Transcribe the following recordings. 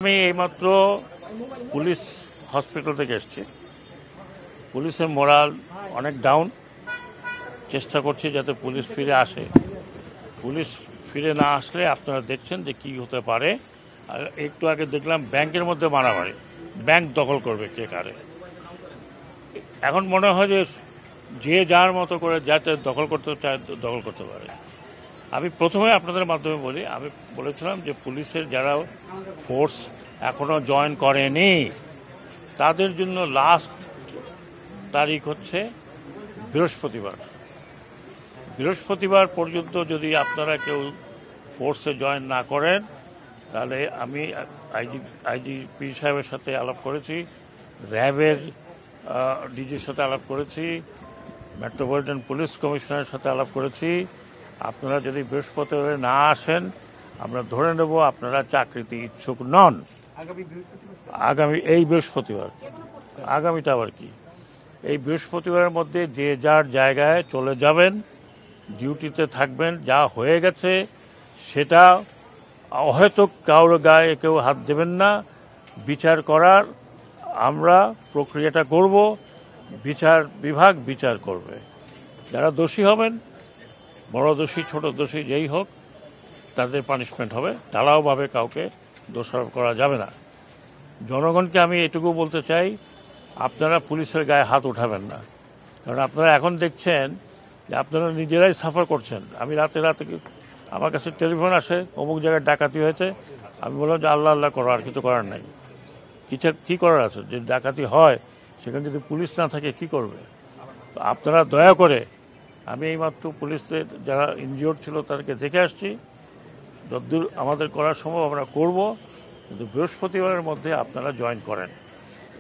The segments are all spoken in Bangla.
আমি এইমাত্র পুলিশ হসপিটাল থেকে এসেছি। পুলিশের মোরাল অনেক ডাউন। চেষ্টা করছি যাতে পুলিশ ফিরে আসে। পুলিশ ফিরে না আসলে আপনারা দেখছেন যে কী হতে পারে। আর একটু আগে দেখলাম ব্যাংকের মধ্যে মারামারি, ব্যাংক দখল করবে কে কারে। এখন মনে হয় যে যার মতো করে যাতে দখল করতে চায় দখল করতে পারে। আমি প্রথমে আপনাদের মাধ্যমে বলি, আমি বলেছিলাম যে পুলিশের যারা ফোর্স এখনও জয়েন করেনি তাদের জন্য লাস্ট তারিখ হচ্ছে বৃহস্পতিবার পর্যন্ত যদি আপনারা কেউ ফোর্সে জয়েন না করেন তাহলে আমি আইজিপি সাহেবের সাথে আলাপ করেছি, র্যাবের ডিজির সাথে আলাপ করেছি, মেট্রোপলিটন পুলিশ কমিশনারের সাথে আলাপ করেছি। আপনারা যদি বৃহস্পতিবার না আসেন আমরা ধরে নেব আপনারা চাকরিতে ইচ্ছুক নন। এই বৃহস্পতিবার, আগামীটা আবার কি, এই বৃহস্পতিবারের মধ্যে যে যার জায়গায় চলে যাবেন, ডিউটিতে থাকবেন। যা হয়ে গেছে সেটা হয়তো কারোর গায়ে কেউ হাত দেবেন না। বিচার করার আমরা প্রক্রিয়াটা করব, বিচার বিভাগ বিচার করবে। যারা দোষী হবেন, বড় দোষী ছোট দোষী যেই হোক, তাদের পানিশমেন্ট হবে। ঢালাওভাবে কাউকে দোষারোপ করা যাবে না। জনগণকে আমি এটুকু বলতে চাই, আপনারা পুলিশের গায়ে হাত উঠাবেন না। কারণ আপনারা এখন দেখছেন যে আপনারা নিজেরাই সাফার করছেন। আমি রাতে আমার কাছে টেলিফোন আসে, অমুক জায়গায় ডাকাতি হয়েছে। আমি বললাম যে আল্লাহ আল্লাহ করো, আর কিছু করার নাই। কী করার আছে? যে ডাকাতি হয় সেখানে যদি পুলিশ না থাকে কি করবে? আপনারা দয়া করে, আমি এইমাত্র পুলিশদের যারা ইনজিওর্ড ছিল তাদেরকে দেখে আসছি। যতদূর আমাদের করার সম্ভব আমরা করব, কিন্তু বৃহস্পতিবারের মধ্যে আপনারা জয়েন করেন।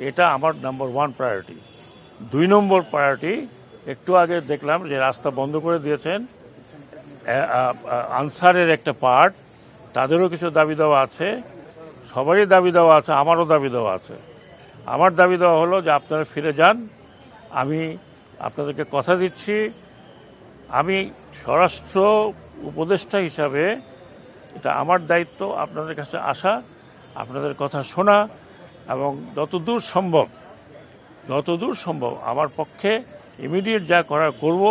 এটা আমার নাম্বার 1 প্রায়োরিটি। 2 নম্বর প্রায়োরিটি, একটু আগে দেখলাম যে রাস্তা বন্ধ করে দিয়েছেন আনসারের একটা পার্ট, তাদেরও কিছু দাবি দেওয়া আছে, সবারই দাবি দেওয়া আছে, আমারও দাবি দেওয়া আছে। আমার দাবি দেওয়া হলো যে আপনারা ফিরে যান। আমি আপনাদেরকে কথা দিচ্ছি, আমি স্বরাষ্ট্র উপদেষ্টা হিসাবে এটা আমার দায়িত্ব আপনাদের কাছে আসা, আপনাদের কথা শোনা, এবং যতদূর সম্ভব আমার পক্ষে ইমিডিয়েট যা করার করব।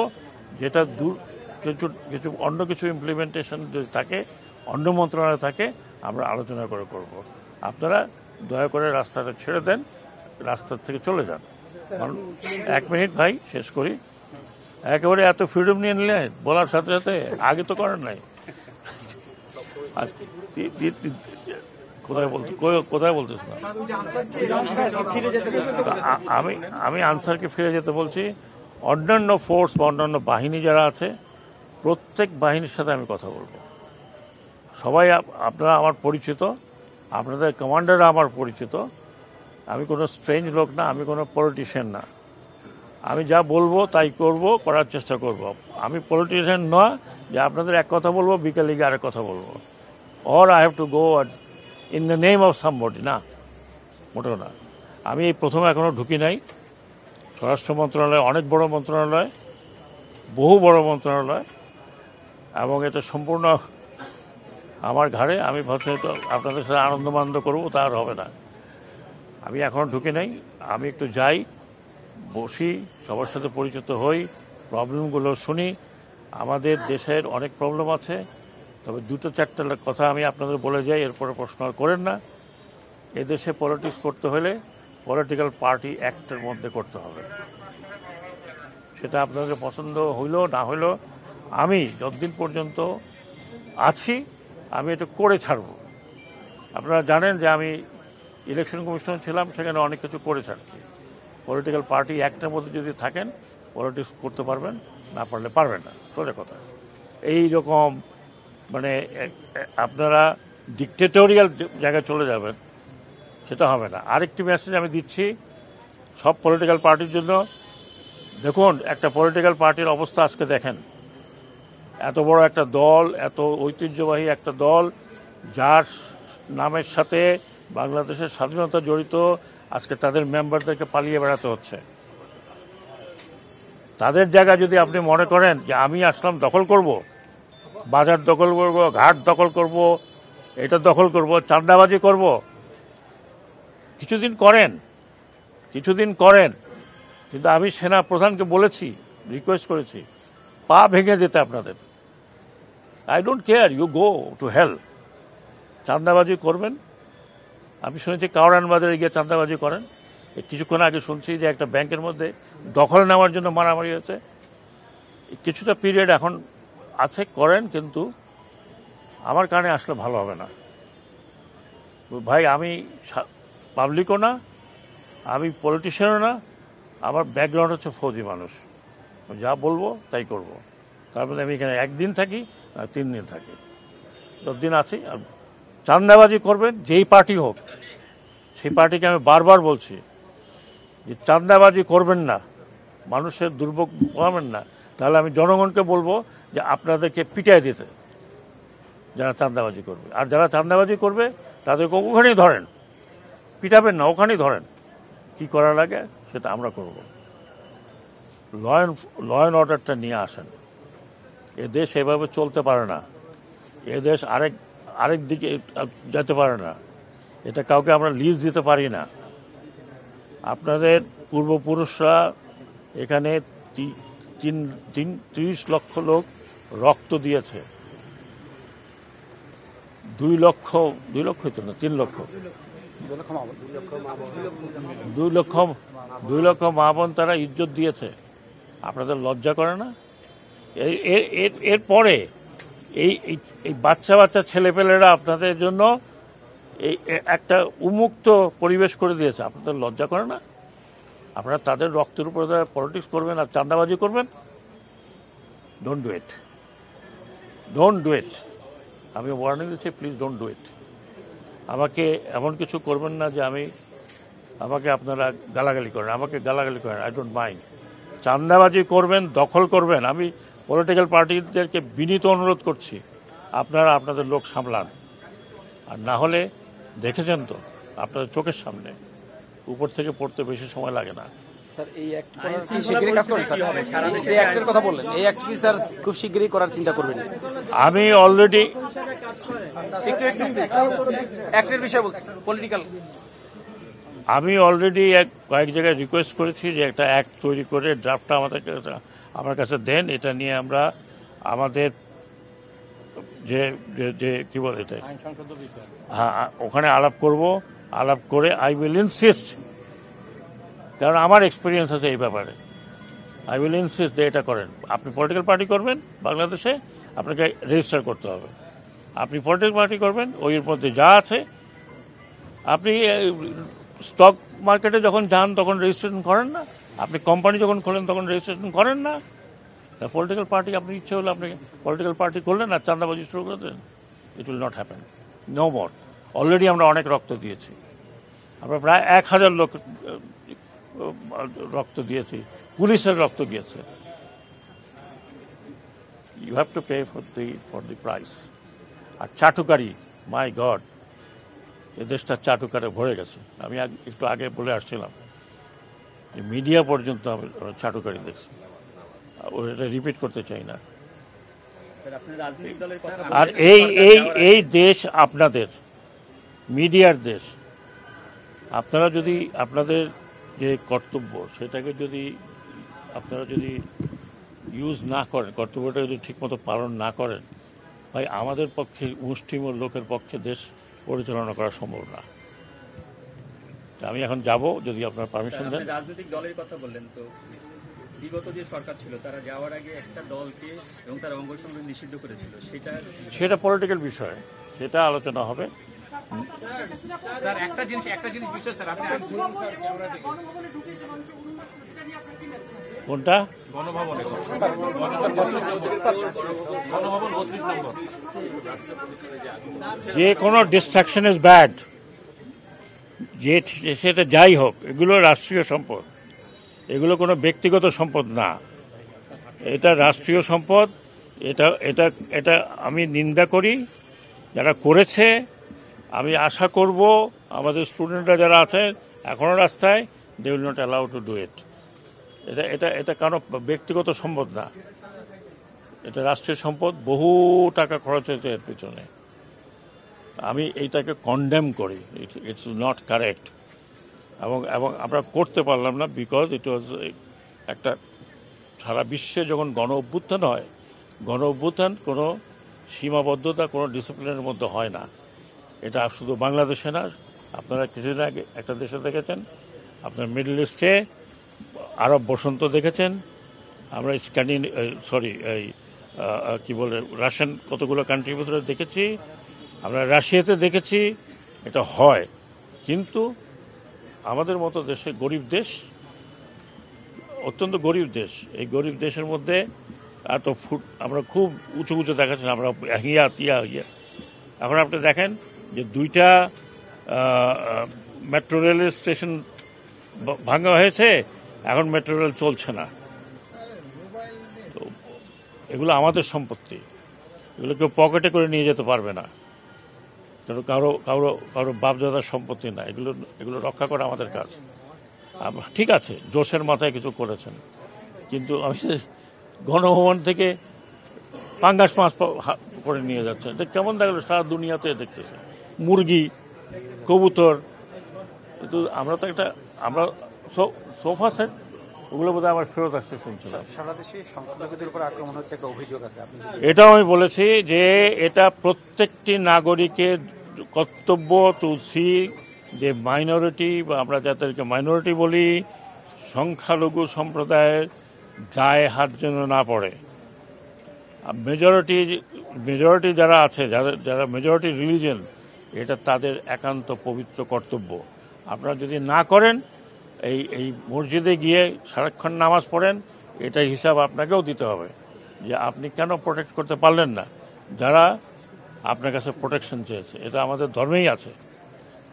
যেটা কিছু অন্য কিছু ইমপ্লিমেন্টেশন যদি থাকে, অন্য মন্ত্রণালয় থাকে, আমরা আলোচনা করে করব। আপনারা দয়া করে রাস্তাটা ছেড়ে দেন, রাস্তার থেকে চলে যান। 1 মিনিট ভাই, শেষ করি। একেবারে এত ফ্রিডম নিয়ে নিলে বলার সাথে সাথে, আগে তো করেন নাই। কোথায় বলতেছিলাম? আমি আনসারকে ফিরে যেতে বলছি। অন্যান্য ফোর্স বা অন্যান্য বাহিনী যারা আছে, প্রত্যেক বাহিনীর সাথে আমি কথা বলবো। সবাই আপনারা আমার পরিচিত, আপনাদের কমান্ডাররা আমার পরিচিত। আমি কোনো স্ট্রেঞ্জ লোক না, আমি কোনো পলিটিশিয়ান না। আমি যা বলবো তাই করার চেষ্টা করব। আমি পলিটিশিয়ান নয় যে আপনাদের এক কথা বলবো, বিকেলে গিয়ে আরেক কথা বলবো, or I have to go in the name of somebody. না, মোটেও না। আমি এই প্রথম এখনও ঢুকি নাই। স্বরাষ্ট্র মন্ত্রণালয় অনেক বড় মন্ত্রণালয়, বহু বড় মন্ত্রণালয়, এবং এটা সম্পূর্ণ আমার ঘাড়ে। আমি ভাবছি তো আপনাদের সাথে আনন্দ করবো, তা আর হবে না। আমি এখনও ঢুকে নাই। আমি একটু যাই, বসি, সবার সাথে পরিচিত হই, প্রবলেমগুলো শুনি। আমাদের দেশের অনেক প্রবলেম আছে, তবে 2-4টা কথা আমি আপনাদের বলে যাই, এরপরে প্রশ্ন আর করেন না। এদেশে পলিটিক্স করতে হলে পলিটিক্যাল পার্টি অ্যাক্টের মধ্যে করতে হবে। সেটা আপনাদের পছন্দ হইল না হইল, আমি যতদিন পর্যন্ত আছি আমি এটা করে ছাড়ব। আপনারা জানেন যে আমি ইলেকশন কমিশনার ছিলাম, সেখানে অনেক কিছু করে ছাড়ছি। পলিটিক্যাল পার্টি অ্যাক্টের মধ্যে যদি থাকেন পলিটিক্স করতে পারবেন, না পারলে পারবেন না, সোজা কথা। এই রকম মানে আপনারা ডিক্টেটোরিয়াল জায়গায় চলে যাবেন, সেটা হবে না। আরেকটি মেসেজ আমি দিচ্ছি সব পলিটিক্যাল পার্টির জন্য। দেখুন, একটা পলিটিক্যাল পার্টির অবস্থা আজকে দেখেন। এত বড় একটা দল, এত ঐতিহ্যবাহী একটা দল, যার নামের সাথে বাংলাদেশের স্বাধীনতা জড়িত, আজকে তাদের মেম্বারদেরকে পালিয়ে বেড়াতে হচ্ছে। তাদের জায়গা যদি আপনি মনে করেন যে আমি আসলাম দখল করব, বাজার দখল করব, ঘাট দখল করব, এটা দখল করব, চাঁদাবাজি করব, কিছুদিন করেন, কিন্তু আমি সেনা প্রধানকে বলেছি, রিকোয়েস্ট করেছি, পা ভেঙে যেতে আপনাদের। I don't care, you go to hell. চাঁদাবাজি করবেন, আমি শুনেছি কাউরান বাজারে গিয়ে চাঁদাবাজি করেন। কিছুক্ষণ আগে শুনছি যে একটা ব্যাংকের মধ্যে দখল নেওয়ার জন্য মারামারি হয়েছে। কিছুটা পিরিয়ড এখন আছে, করেন, কিন্তু আমার কানে আসলে ভালো হবে না ভাই। আমি পাবলিকও না, আমি পলিটিশিয়ানও না, আমার ব্যাকগ্রাউন্ড হচ্ছে ফৌজি মানুষ। যা বলবো তাই করব। তার মধ্যে আমি এখানে একদিন থাকি, 3 দিন থাকি, 10 দিন আছি। আর চাঁদাবাজি করবেন যেই পার্টি হোক, সেই পার্টিকে আমি বারবার বলছি যে চাঁদাবাজি করবেন না, মানুষের দুর্ভোগ পাবেন না। তাহলে আমি জনগণকে বলবো যে আপনাদেরকে পিটাই দিতে, যারা চাঁদাবাজি করবে। আর যারা চাঁদাবাজি করবে তাদেরকে ওখানেই ধরেন, পিটাবেন না, ওখানেই ধরেন। কি করা লাগে সেটা আমরা করব। ল অ্যান্ড অর্ডারটা নিয়ে আসেন। এ দেশ এভাবে চলতে পারে না, এ দেশ আরেক দিকে যেতে পারে না। এটা কাউকে আমরা লিজ দিতে পারি না। আপনাদের পূর্বপুরুষরা এখানে 30 লক্ষ লোক রক্ত দিয়েছে। 2 লক্ষ হইতো না, 3 লক্ষ, 2 লক্ষ মা বোন তারা ইজ্জত দিয়েছে। আপনাদের লজ্জা করে না? এরপরে এই বাচ্চা ছেলেপেলেরা আপনাদের জন্য এই একটা উন্মুক্ত পরিবেশ করে দিয়েছে। আপনাদের লজ্জা করে না? আপনারা তাদের রক্তের উপরে পলিটিক্স করবেন আর চাঁদাবাজি করবেন? Don't do it. আমি ওয়ার্নিং দিচ্ছি, প্লিজ ডোন্ট ডু ইট। আমাকে এমন কিছু করবেন না যে আমাকে আপনারা গালাগালি করেন। আমাকে গালাগালি করেন, আই ডোন্ট মাইন্ড। চাঁদাবাজি করবেন, দখল করবেন, আমি পলিটিক্যাল পার্টিদেরকে বিনীত অনুরোধ করছি, আপনারা আপনাদের লোক সামলান। আর না হলে দেখেছেন তো আপনাদের চোখের সামনে, উপর থেকে পড়তে বেশি সময় লাগে না। স্যার, এই অ্যাক্ট কি শিগগিরই কাজ করবেন স্যার? এই অ্যাক্টের কথা বললেন, এই অ্যাক্ট কি স্যার খুব শিগগিরই করার চিন্তা করবেন? আমি অলরেডি অ্যাক্টের বিষয় বলছি, পলিটিক্যাল। আমি অলরেডি কয়েক জায়গায় রিকোয়েস্ট করেছি যে একটা অ্যাক্ট তৈরি করে ড্রাফটটা আমার কাছে দেন। এটা নিয়ে আমরা আমাদের যে কি বলে এটা, হ্যাঁ, ওখানে আলাপ করে আই উইল ইনসিস্ট, কারণ আমার এক্সপিরিয়েন্স আছে এই ব্যাপারে। আই উইল ইনসিস্ট যে এটা করেন। আপনি পলিটিক্যাল পার্টি করবেন বাংলাদেশে, আপনাকে রেজিস্টার করতে হবে। আপনি পলিটিক্যাল পার্টি করবেন, ওইর মধ্যে যা আছে, আপনি স্টক মার্কেটে যখন যান তখন রেজিস্ট্রেশন করেন না, আপনি কোম্পানি যখন খোলেন তখন রেজিস্ট্রেশন করেন না। পলিটিক্যাল পার্টি আপনি ইচ্ছে হলে আপনি পলিটিক্যাল পার্টি করলেন আর চাঁদাবাজি শুরু করে দেন, it will not happen, no more. Already আমরা অনেক রক্ত দিয়েছি, আমরা প্রায় 1000 লোক রক্ত দিয়েছি, পুলিশের রক্ত গিয়েছে। You have to pay for the price. আর চাটুকারি, মাই গড, এ দেশটা চাটুকারে ভরে গেছে। আমি একটু আগে বলে আসছিলাম যে মিডিয়া পর্যন্ত আমি চাটুকারি দেখছি, এটা রিপিট করতে চাই না। আর এই দেশ আপনাদের, মিডিয়ার দেশ। আপনারা যদি আপনাদের যে কর্তব্য সেটাকে যদি আপনারা যদি ইউজ না করেন, কর্তব্যটা যদি ঠিকমতো পালন না করেন, ভাই আমাদের পক্ষে, মুষ্টিমেয় লোকের পক্ষে দেশ পরিচালনা করা সম্ভব না। আমি এখন যাব, যদি আপনার পারমিশন দেন। রাজনৈতিক দলের কথা বললেন, তো বিগত যে সরকার ছিল তারা যাওয়ার আগে একটা দলকে এবং তার অঙ্গ সংগঠন নিষিদ্ধ করেছিল, সেটা পলিটিক্যাল বিষয়, সেটা আলোচনা হবে। স্যার, একটা জিনিস বিষয় স্যার, আপনি কোনটা? গণভবন 32 নম্বর। যে কোনো ডিস্ট্রাকশন ইজ ব্যাড, সেটা যাই হোক, এগুলো রাষ্ট্রীয় সম্পদ, এগুলো কোনো ব্যক্তিগত সম্পদ না, এটা রাষ্ট্রীয় সম্পদ। এটা আমি নিন্দা করি যারা করেছে। আমি আশা করব আমাদের স্টুডেন্টরা যারা আছে এখনও রাস্তায়, they will not allow to do it. এটা কারো ব্যক্তিগত সম্পদ না, এটা রাষ্ট্রীয় সম্পদ। বহু টাকা খরচ হয়েছে এর পিছনে। আমি এইটাকে কন্ডেম করি, ইটস নট কারেক্ট। এবং এবং আমরা করতে পারলাম না, বিকজ ইট ওয়াজ একটা সারা বিশ্বে যখন গণ অভ্যুত্থান হয়, গণ অভ্যুত্থান কোনো সীমাবদ্ধতা, কোনো ডিসিপ্লিনের মধ্যে হয় না। এটা শুধু বাংলাদেশে না, আপনারা কিছুদিন আগে একটা দেশে দেখেছেন, আপনার মিডল ইস্টে আরব বসন্ত দেখেছেন, আমরা কি বলে রাশিয়ান কতগুলো কান্ট্রির ভিতরে দেখেছি, আমরা রাশিয়াতে দেখেছি। এটা হয়, কিন্তু আমাদের মতো দেশে গরিব দেশ, অত্যন্ত গরিব দেশ, এই গরিব দেশের মধ্যে এত আমরা খুব উঁচু উঁচু দেখাচ্ছি, আমরা হিয়া। এখন আপনি দেখেন যে 2টা মেট্রো রেলের স্টেশন ভাঙা হয়েছে, এখন মেট্রো রেল চলছে না। তো এগুলো আমাদের সম্পত্তি, এগুলো কেউ পকেটে করে নিয়ে যেতে পারবে না, কারো বাপদাদার সম্পত্তি না। এগুলো রক্ষা করা আমাদের কাজ। ঠিক আছে, জোশের মাথায় কিছু করেছেন, কিন্তু আমি গণভবন থেকে পাঙ্গাস মাছ করে নিয়ে যাচ্ছেন, এটা কেমন দেখলো? সারা দুনিয়াতে দেখতেছে মুরগি, কবুতর। কিন্তু আমরা সোফা সেট, ওগুলো বোধহয় আমার ফেরত আসতে শুনছিলাম। সারা দেশে সংখ্যালঘুদের উপর আক্রমণ হচ্ছে একটা অভিযোগ আছে, আপনি এটাও আমি বলেছি যে এটা প্রত্যেকটি নাগরিকের কর্তব্য তুলসী, যে মাইনরিটি বা আমরা যাদেরকে মাইনরিটি বলি, সংখ্যালঘু সম্প্রদায়ের গায়ে হাত যেন না পড়ে। মেজরিটি যারা আছে, যারা মেজরিটি রিলিজিয়ন, এটা তাদের একান্ত পবিত্র কর্তব্য। আপনারা যদি না করেন, এই মসজিদে গিয়ে সারাক্ষণ নামাজ পড়েন, এটার হিসাব আপনাকেও দিতে হবে যে আপনি কেন প্রোটেক্ট করতে পারলেন না যারা আপনার কাছে প্রোটেকশন চেয়েছে। এটা আমাদের ধর্মেই আছে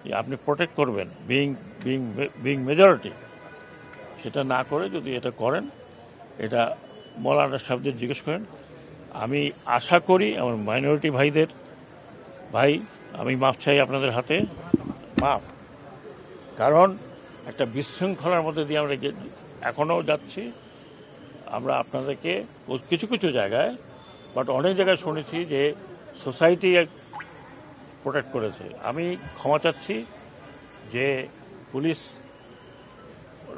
যে আপনি প্রোটেক্ট করবেন, বিং মেজরিটি। সেটা না করে যদি এটা করেন, এটা মৌলানা সাহেবদের জিজ্ঞেস করেন। আমি আশা করি আমার মাইনরিটি ভাই, আমি মাপ চাই আপনাদের হাতে, মাপ। কারণ একটা বিশৃঙ্খলার মধ্যে দিয়ে আমরা এখনও যাচ্ছি। আমরা আপনাদেরকে কিছু কিছু জায়গায়, বাট অনেক জায়গায় শুনেছি যে সোসাইটি প্রোটেক্ট করেছে। আমি ক্ষমা চাচ্ছি যে পুলিশ,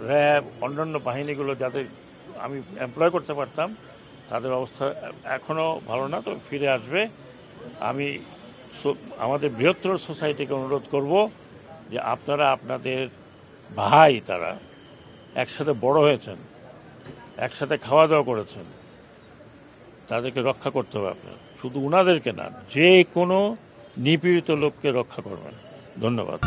র্যাব, অন্যান্য বাহিনীগুলো যাদের আমি এমপ্লয় করতে পারতাম, তাদের অবস্থা এখনও ভালো না, তো ফিরে আসবে। আমি আমাদের বৃহত্তর সোসাইটিকে অনুরোধ করব যে আপনারা আপনাদের ভাই, তারা একসাথে বড় হয়েছেন, একসাথে খাওয়া দাওয়া করেছেন, তাদেরকে রক্ষা করতে হবে আপনার। শুধু উনাদেরকে না, যে কোনো নিপীড়িত লোককে রক্ষা করবেন। ধন্যবাদ।